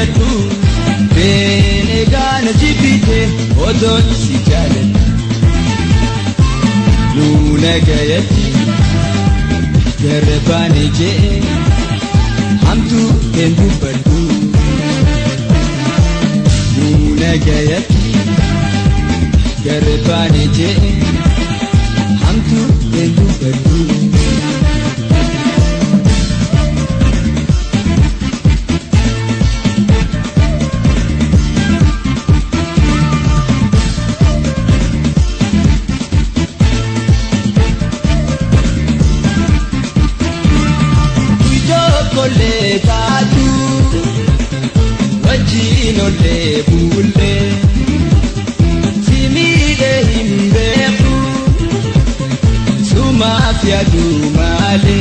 eeggadhu beenegaana jibite otoon si jaaladhu nuuna gayatti garbaane jee hamtuu hin dubbadhu nuuna gayatti garbaane jee hamtuu hin dubbadhu. Kolekatu wajinole bule simide himbeku sumafia dumale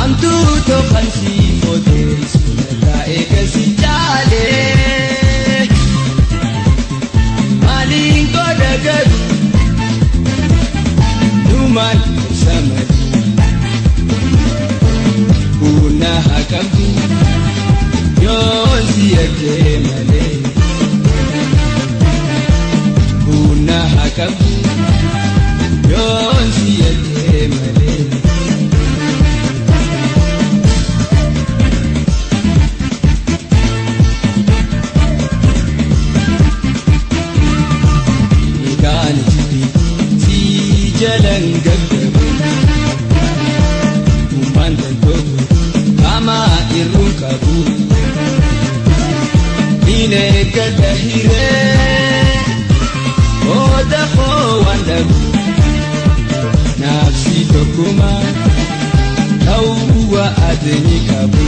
amtuto khansi moderi sunata ekasi chale malingo dagaru duman samadi una hakamtu yonsi ekemale una hakamtu yonsi ekemale igani si jalangagabu irunkabu ine kadahire oda ko wandabu nafsi tokuma tauwa adeni kabu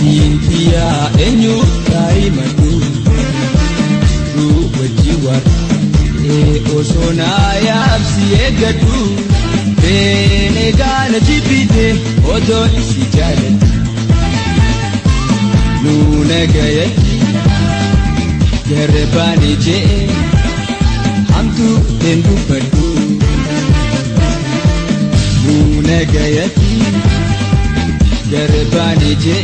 Intia enyu kaimatu ruwajiwar osona yapsi egadu benegana jibite odo si jalet nuna gayati garbani je hamtu tendu padu nuna gayati garbani je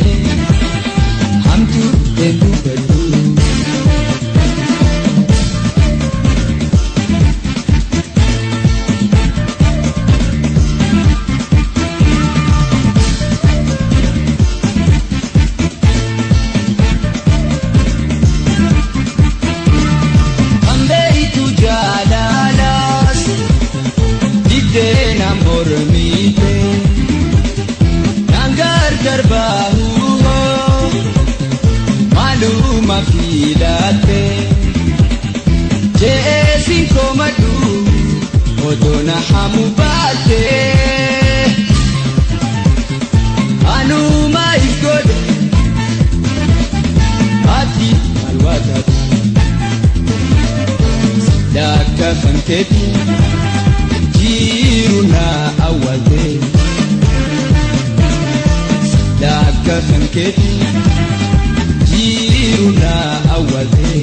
hamtu tendu padu ambe itu jalalas dikde nambormite nangar garbahu maluma filate jeesin komadu odona hamubate anuma igode ati alwadat daka fanketi jiruna awade daka fanketi jiruna awade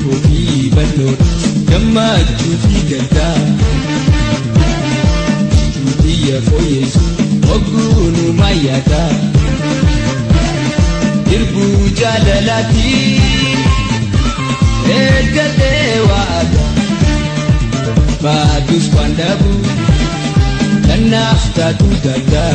tofi balot gamma chuti gada chuti ya foyesu ogunu mayada irbu jalalati egade wada badus pandabu dan naftatu dada